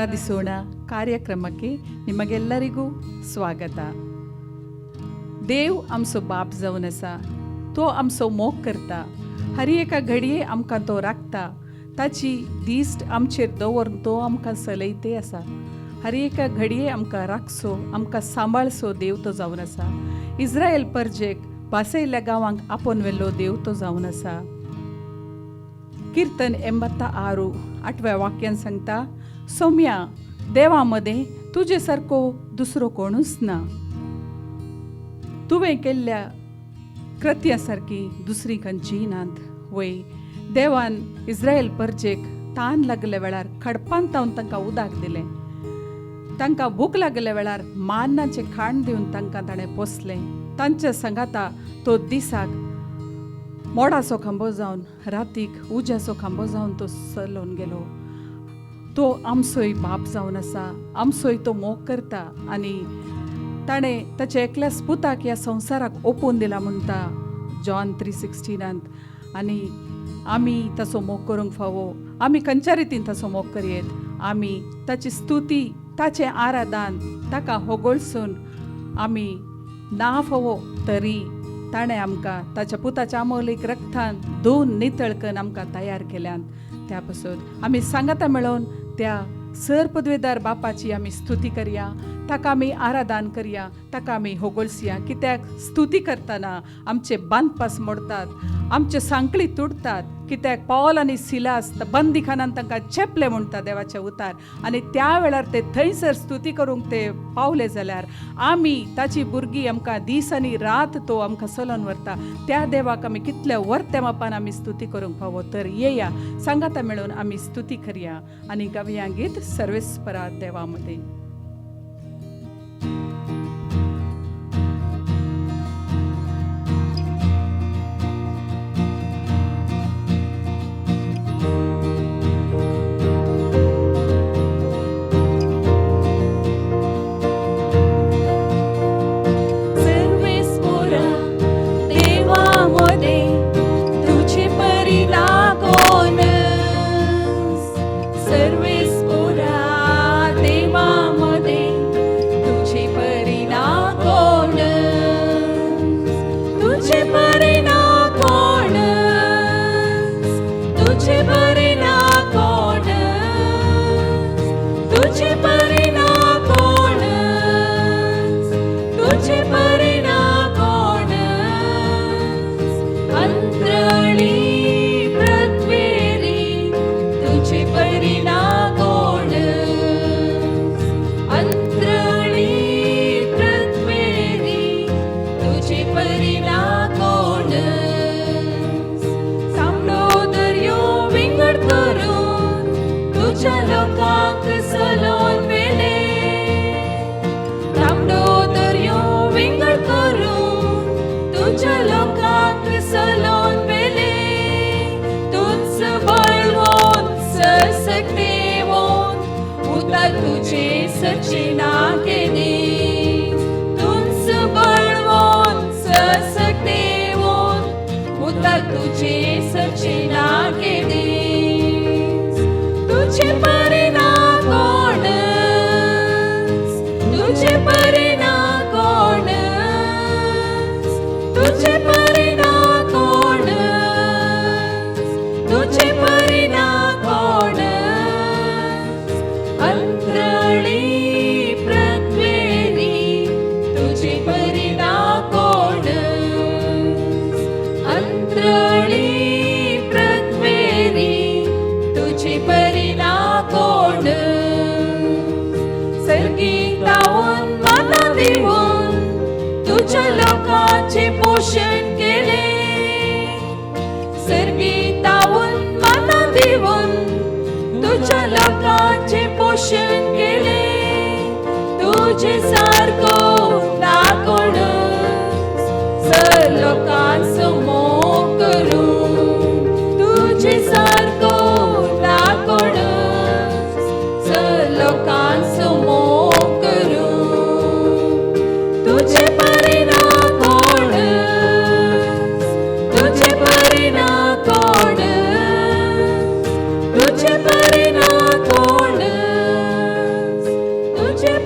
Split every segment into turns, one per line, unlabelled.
ಆರಾಧಿಸೋಣ ಕಾರ್ಯಕ್ರಮಕ್ಕೆ ನಿಮಗೆಲ್ಲರಿಗೂ ಸ್ವಾಗತ. देव आमचो बाप जावन आसा, तो आमचो मोग करता. हर एका घडये आमकां तो राखता. ताची दिश्ट आमचेर दवरून तो आमकां चलयते आसा. हर एका घडये आमकां राखसो, आमकां सांबाळसो देव तो जावन आसा. इस्रायल परजेक बासयल्ल्या गांवांक आपोवन व्हेल्लो देव तो जावन आसा. कीर्तन 86 8व्या वाक्यान सांगता, सौम्या देवा मदें तुजे सारको दुसरो कोणूच ना. तुवें केल्ल्या कृत्या सारकी दुसरी खंयची नात. वय देवान इस्रायल परजेक तान लागल्या वेळार खडपान तावन तांकां उदक दिलें. तांकां भूक लागल्या वेळार मान्नाचें खाण दिवन तांकां ताणें पोसलें. तांच्या संगाता तो दिसाक मोडाचो खांबो जावन, रातीक उज्याचो खांबो जावन तो चलोवन गेलो. तो आमचोय बाप जावन आसा, आमचोय तो मोग करता आनी ताणें ताच्या एकल्याच पुताक ह्या संवसाराक ओपून दिला म्हणटा जॉन 3:16. आनी आमी ताचो मोग करूंक फावो. आमी खंयच्या रितीन ताचो मोग करयेत. आमी ताची स्तुती, ताचें आराधन, ताका होगोळसून आमी ना फावो तरी ताणें आमकां ताच्या पुताच्या अमोलीक रक्तान धुवन नितळ करून आमकां तयार केल्यान. त्या पासून आमी सांगाता मेळोवन त्या सर पदवेदार बापाची आमी स्तुती करया, ताका आमी आराधन करया, ताका आमी होगोळसया. कित्याक स्तुती करतना आमचे बांदपास मोडटात, आमचे सांकळी तुडटात. कित्याक पौल आनी सिलास बंदीखानान तांकां चेपले म्हणटा देवाचे उतार. आनी त्या वेळार ते थंयसर स्तुती करूंक ते पावले जाल्यार आमी ताची भुरगीं आमकां दीस आनी रात तो आमकां चलोवन व्हरता. त्या देवाक आमी कितल्या वर्ते मापान आमी स्तुती करूंक फावो. तर येया, सांगाता मेळून आमी स्तुती करया आनी गावया गीत सर्वेस्परा देवा मध्ये.
तुझे परिना कोण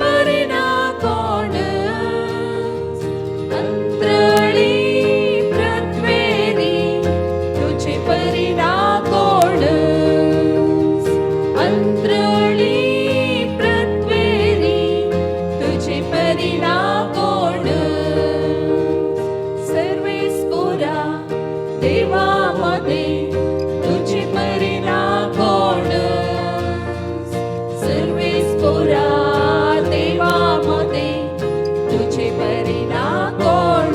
परिणा कोण अंतरळी पृथ्वेरी तुझे परिणा कोण अंतरळी पृथ्वेरी तुझे परिणा कोण सर्वेस्पुरा देवामध्ये तुझे परिणा कोण सर्वेस्पुरा देवामध्ये तुझे परिणा कोण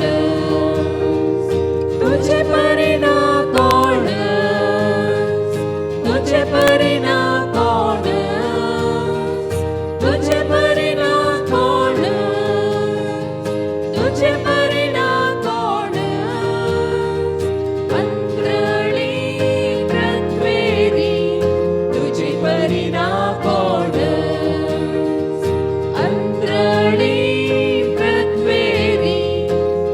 तुझे परिणा कोण तुझे परिणा कोण तुझे परिणा कोण तुझे परिणा कोण अंतरळी पृथ्वेरी तुझे परिणा कोण अंतरळी पृथ्वेरी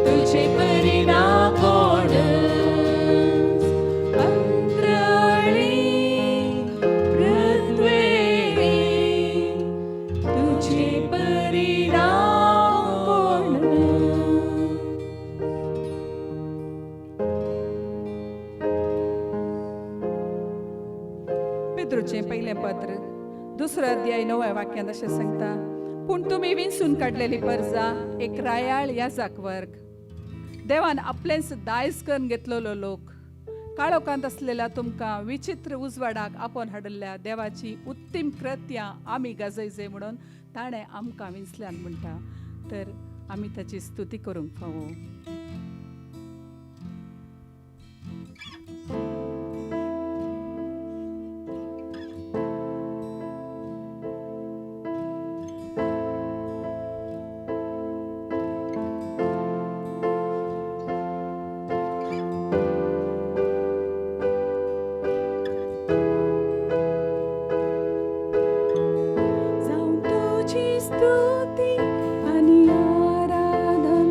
तुझे परिणा कोण अंतरळी पृथ्वेरी तुझे परिणा कोण पेद्रूचे पहिले पत्र 2 अध्याय 9 वाक्यांत अशें सांगता पूण तुमी विंचून काडलेली परजा एक रायाळ याजक वर्ग देवान आपलेंच दायज करून घेतलेलो लोक काळोखांत असलेल्या तुमकां विचित्र उजवाडाक आपोवन हाडिल्ल्या देवाची उत्तीम कृत्यां आमी गाजयजे म्हणून ताणें आमकां विंचल्यान म्हणटा तर आमी ताची स्तुती करूंक फावो जाऊं तुझी स्तुती आणि आराधन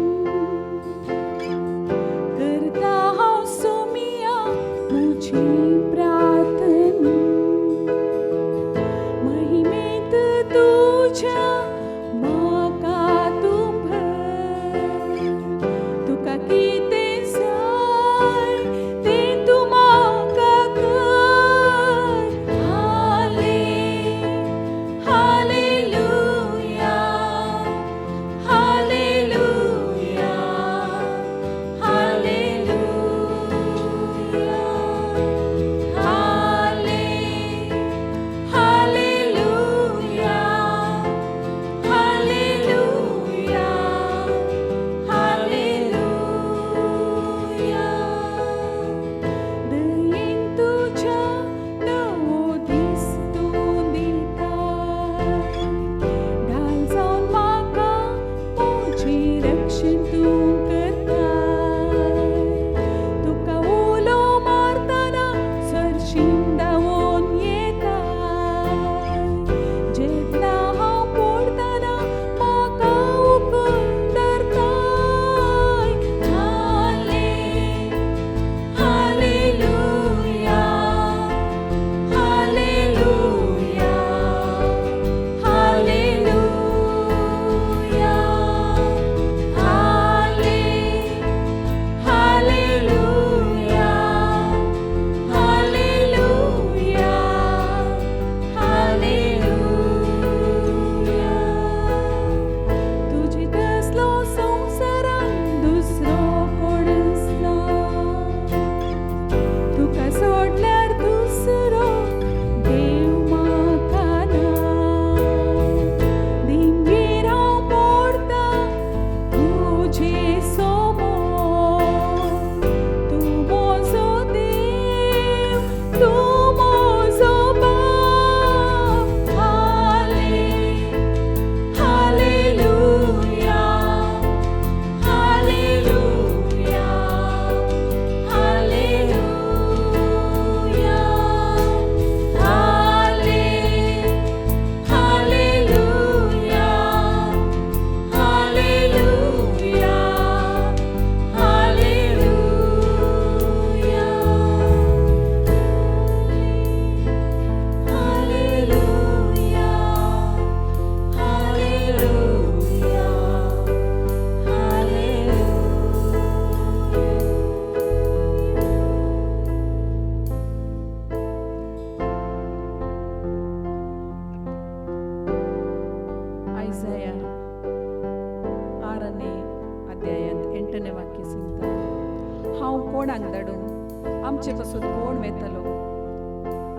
देवाचें वाक्य सांगता, हांव कोणाक धाडूं, आमचे पासून कोण वेतलो?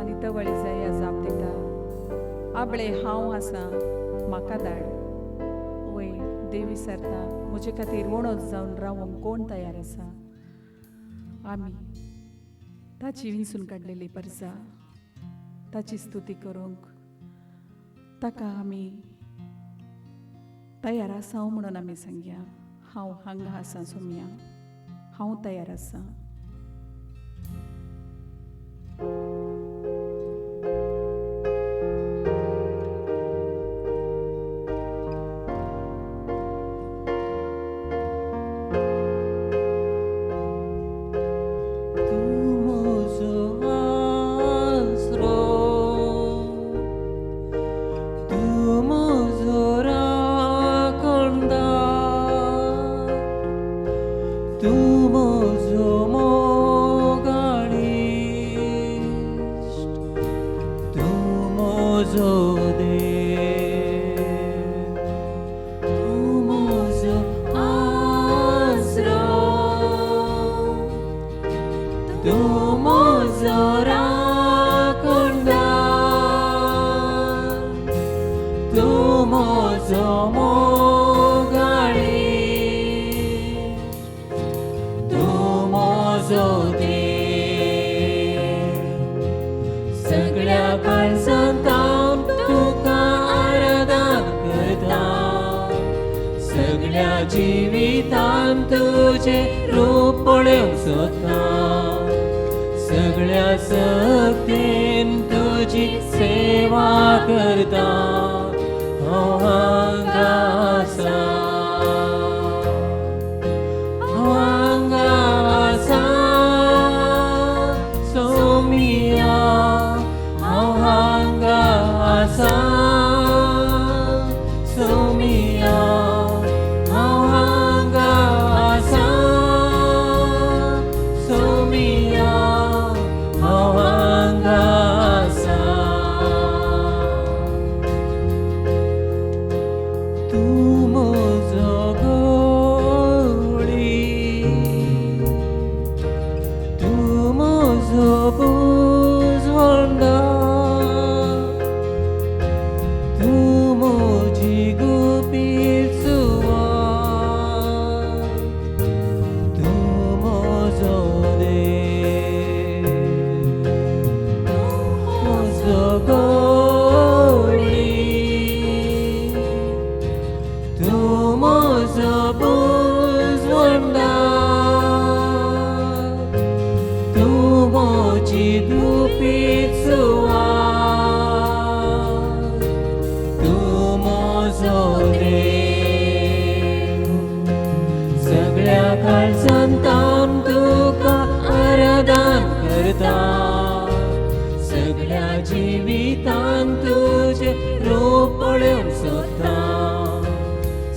आनी तवळी जाया जाप दिता, आबळे हांव आसां, म्हाका धाड. वय देव विचारता, म्हजे खातीर वणत जावन रावंक कोण तयार आसा? आमी ताची विंचून काडलेली परसा, ताची स्तुती करूंक ताका आमी तयार आसा म्हणून आमी सांगया, हांव हांगा आसां सोम्या, हांव तयार आसां.
सगळ्या काळजांत हांव तुका आराधन करता, सगळ्या जिवितांत तुझे रूप पळोवंक सोदता, सगळ्या शक्तीन तुजी सेवा करता. हांव हांगा आसां, हांव हांगा आसां सोमिया, हांव हांगा आसां सोमिया, हांव हांगा आसां सोमिया, हांव हांगा आसां. तूं म्हजो गवळी, तूं म्हजो बुजवंडा, तूं म्हजी गुपीत सुवात, तूं म्हजो देव, म्हजो गवळी, तूं म्हजो बुजवंडा, तूं म्हजी गुपीत सुवात, तूं म्हजो देव. सगळ्या काळजांत हांव तुका आराधन करता, सगळ्या जिवितांत तुझे रूप पळोवंक सोदता,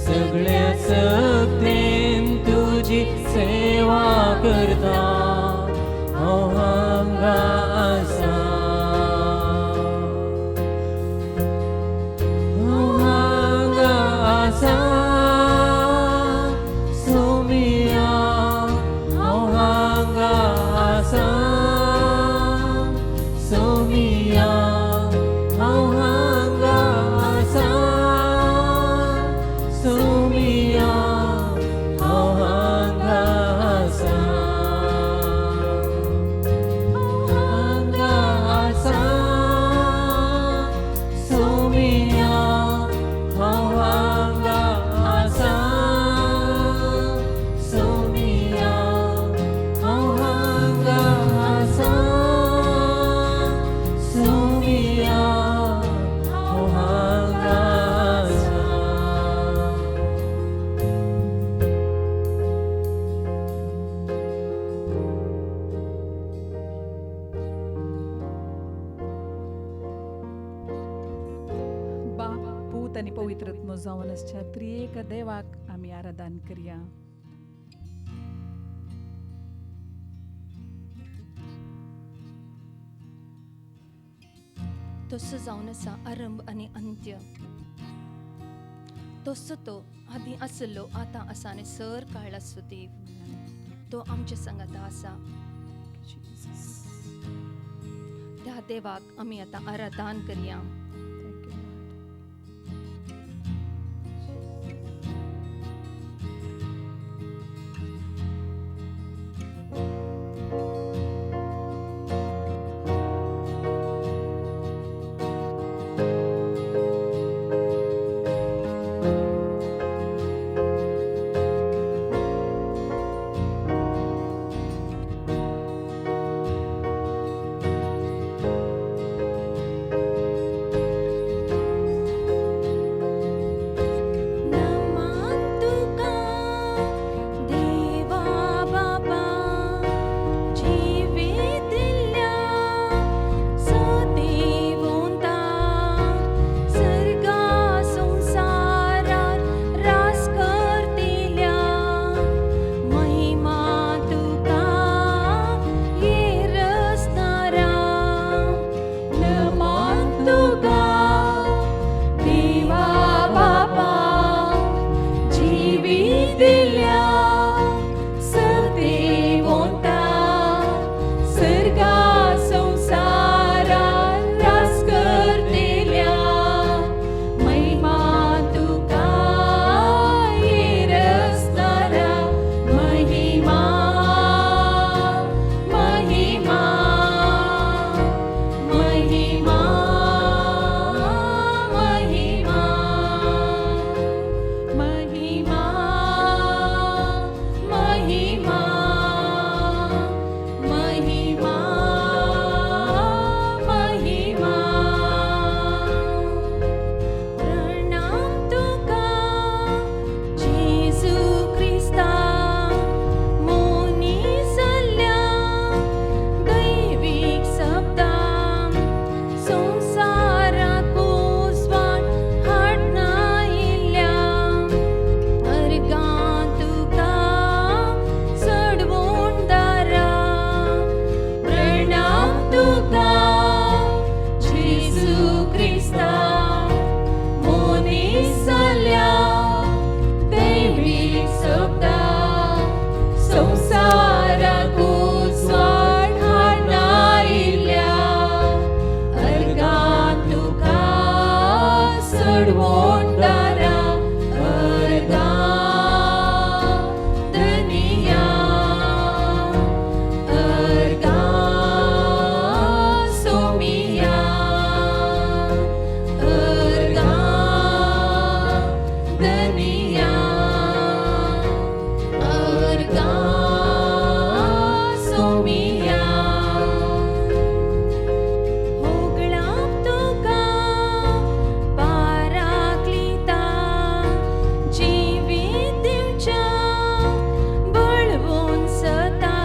सगळ्या शक्तीन तुजी सेवा करता. हांव हांगा आसां, हांव हांगा आसां सोमिया, हांव हांगा आसां सोमिया, हांव हांगा आसां सोमिया, हांव हांगा आसां, हांगा आसां सोमिया, हांव हांगा आसां सोमिया, हांव हांगा आसां सोमिया, हांव हांगा आसां.
बाप, पूत आनी पवित्रत्म जावन आसच्या त्रिएक देवाक आमी आराधन करया.
तसो जावन आसा आरंभ आनी अंत्य. तसो तो आधी आसलो आता असा आणि सर काळ असो देव तो आमच्या संगत आसा.
Jesus.
त्या देवाक आम्ही आता आराधन करूया.
Thank you, Lord.
नमन तुका देवा बाबा जिवीत दिल्या सदेवोंता सर्गा संसारात रास करतेल्या महिमा तुका येरसणारा. नमन तुका देवा बाबा जिवीत दिल्या सदेवोंता सर्गा संसारात रास करतेल्या महिमा तुका येरसणारा. महिमा महिमा महिमा महिमा महिमा महिमा महिमा महिमा. प्रणाम तुका जेजू ख्रिस्ता मोनी सल्ल्या दैविक सप्ता संसारात पोसवान हाडना इल्ल्या अर्गां तुका चडवून दारा. प्रणाम तुका जेजू ख्रिस्ता मोनी सल्ल्या दैविक सप्ता संसारात पोसवान हाडना इल्ल्या अर्गां तुका चडवून दारा. अर्गां दुनिया अर्गां सोमिया अर्गां दुनिया अर्गां सोमिया. होगळां तुका पाराक्लिता जिवीत दिवच्या बळवून सता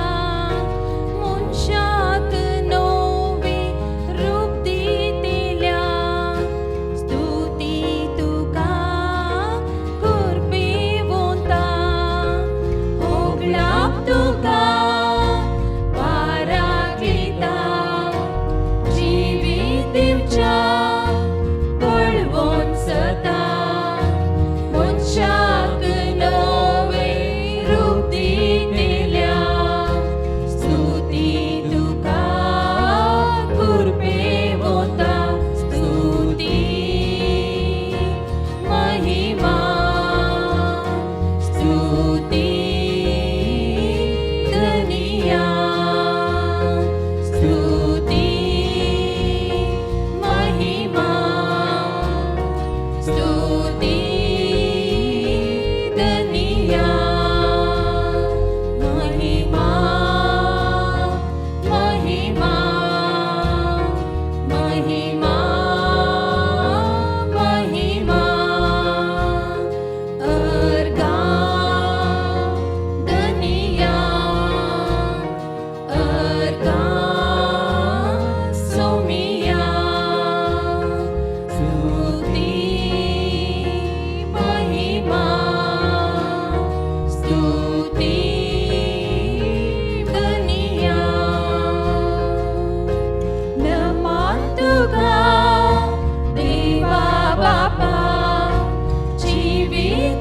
मनशाक नवे रूप दितेल्या स्तुती तुका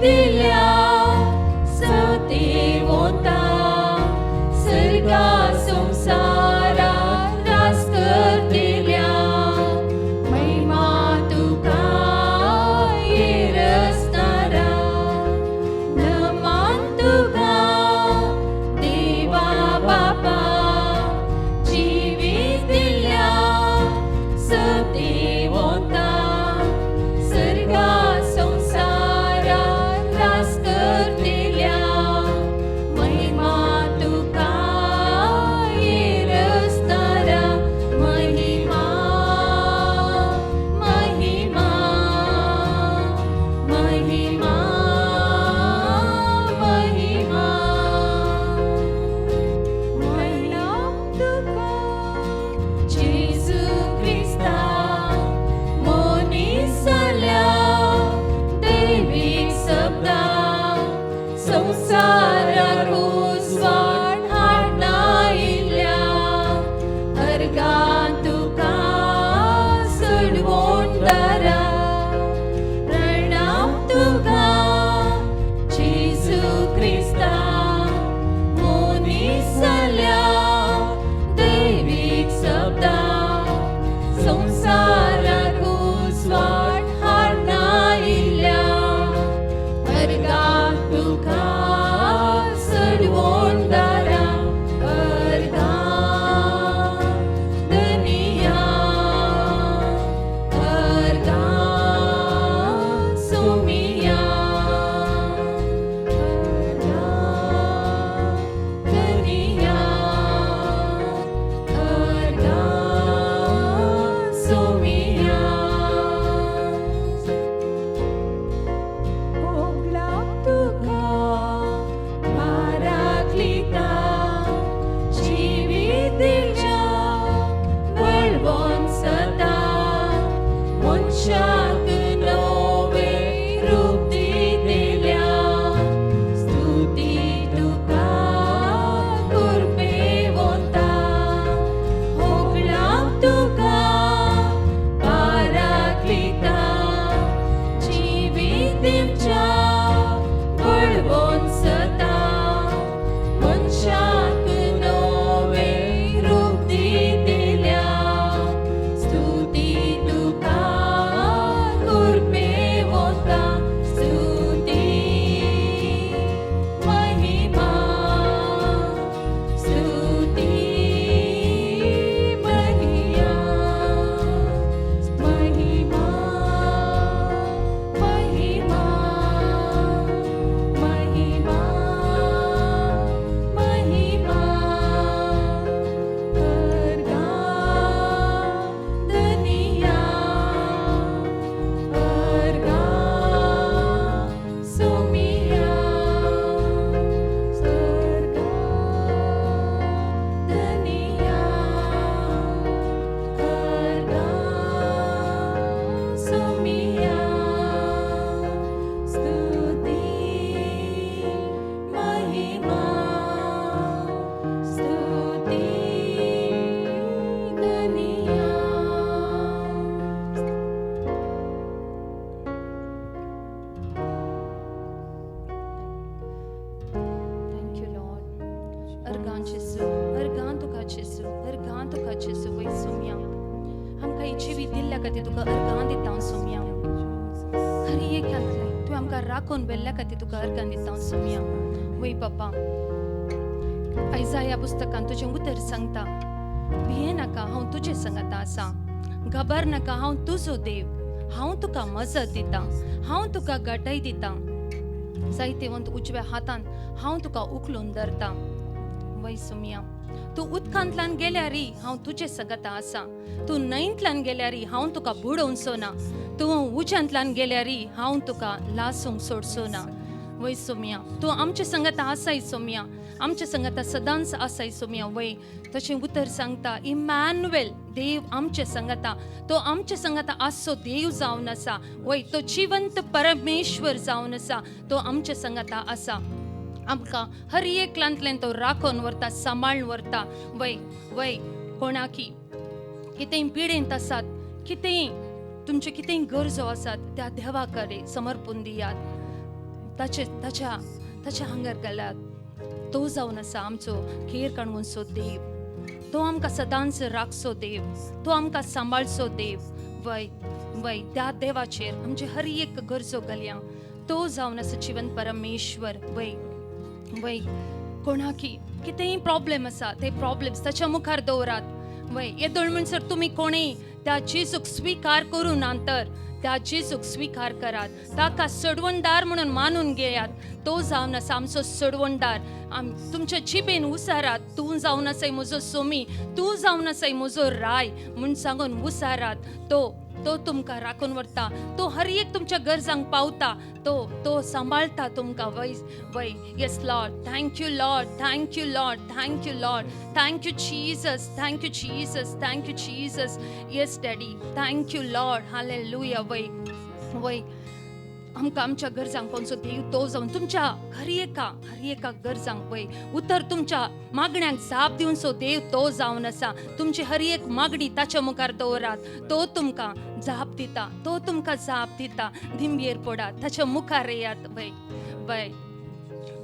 दिल्या सतीवोता सर्गा संसारा रास करतिल्या महिमा तुका येरसतारा नमान तुका देवा बापा जीवित दिल्या सतीवोता सर्गा संसारा रास करतिल्या महिमा तुका येरसतारा महिमा महिमा महिमा महिमा महिमा तुका जेजू ख्रिस्ता मोनिसल्या दैविक शब्दा संसारार उजवाड हाडना इल्ल्या अर्गान तुका सडवून दरा प्रणाम तुका जेजू ख्रिस्ता मोनिसल्या दैविक शब्दा संसारार उजवाड हाडना इल्ल्या अर्गान तुका सडवून दरा अर्गान दुनिया अर्गान सुमिया अर्गान दुनिया अर्गान सुमिया ओगला तुका पाराक्लिता जिवितेच्या वळवून सदा मनशाक नवे रूप दिल्या स्तुती तुका कुर्बे वता ओगला तुका पाराक्लिता जिवितेच्या वळवून सदा मनशाक नवे रूप दिल्या स्तुती तुका कुर्बे वता स्तुती महिमा स्तुती महिमा महिमा महिमा महिमा महिमा अर्गान दुनिया अर्गान सुमिया अर्गान दुनिया अर्गान सुमिया स्तुती महिमा स्तुती दुनिया Thank you, Lord. अर्गान जेसू, अर्गान तुका जेसू, अर्गान तुका जेसू वै सोम्या. आमकां ही जिवीत दिल्ल्या खातीर तुका अर्गान दिता हांव सोम्या. खरी एक घातलंय तू आमकां राखून बेल्ल्या खातीर तुका अर्गान दिता हांव सोम्या. वै बापा ऐसाया पुस्तकान तुजें उतर सांगता भिये नाका हांव तुजे संगता आसा घाबर नाका हांव तुजो देव हांव तुका मजत दिता हांव तुका घटाय दिता जायतेवंत उजव्या हातान हांव तुका उखलून धरता वै सुमिया तू उदकांतल्यान गेल्यारी हांव तुजे संगता आसा तू न्हंयतल्यान गेल्यारी हांव तुका बुडोवन सोना तू उज्यांतल्यान गेल्यारी हांव तुका लासूंक सोडचो ना वै सोम्या तू आमचे संगता आसाय सोम्या आमचे संगता सदांच आसाय सोम्या वै तशें उतर सांगता इमॅन्युएल देव आमचे संगता तो आमचे संगता आसो देव जावन आसा वै तो जिवंत परमेश्वर जावन आसा तो आमचे संगता आसा आमकां हर एकल्यातल्यान तो राखून व्हरता सांबाळून व्हरता वै वै कोणाकी कितेंय पिडेंत आसात कितेंय तुमचे कितेंय गरजो आसात त्या देवा कडेन समर्पून दियात ताच्या हांगर गेल्यात तो जावन आसा आमचो खेर काणूनचो देव. तो आमकां सदांच राखचो देव, तो आमकां सांबाळचो देव. वय त्या देवाचेर आमचे हर एक गरजो घालया. तो जावन आसा जिवंत परमेश्वर. वय कोणाकी कितेंय प्रॉब्लेम आसा ते प्रॉब्लेम्स ताच्या मुखार दवरात. येदोळ म्हणसर तुमी कोणेय त्या जेजूक स्वीकार करून अंतर त्या जेजूक स्वीकार करात. ताका सडवणदार म्हणून मानून घेयात. तो जावन आसा आमचो सडवणदार. तुमच्या जिबेन उसारात, तूं जावन आसाय म्हजो सोमी, तूं जावन आसाय म्हजो राय म्हूण सांगून उसारात. तो तुमकां राखून व्हरता. तो हर एक तुमच्या गरजांक पावता. तो सांबाळता तुमकां. वय yes Lord, thank you Lord, thank you Lord, thank you Lord, thank you Jesus, thank you Jesus, thank you Jesus. Yes daddy, thank you Lord. Hallelujah. वय आमकां आमच्या गरजांक कोणचो देव तो जावन तुमच्या हर एका गरजांक उतर तुमच्या मागण्यांक जाप दिवचो देव तो जावन आसा. तुमची हर एक मागणी ताच्या मुखार दवरात. तो तुमकां जाप दिता. तो तुमकां जाप दिता. धिंबेर पडात, ताच्या मुखार येयात.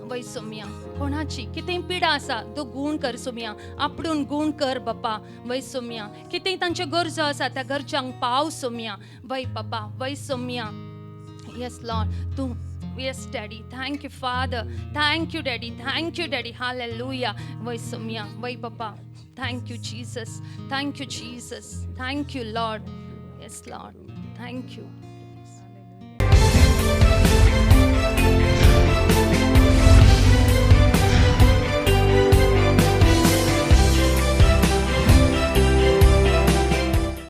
वय सोम्या कोणाची कितेंय पिडा आसा तो गूण कर सोम्या. आपणून गूण कर बापा. वय सोम्या कितेंय तांच्यो गरजो आसा त्या गरजांक पाव सोम्या. वय पापा, वय Saumya. Yes, Lord. Yes, Daddy. Thank you, Father. Thank you, Daddy. Thank you, Daddy. Hallelujah. Vai Somya. Vai Papa. Thank you, Jesus. Thank you, Jesus. Thank you, Lord. Yes, Lord. Thank you.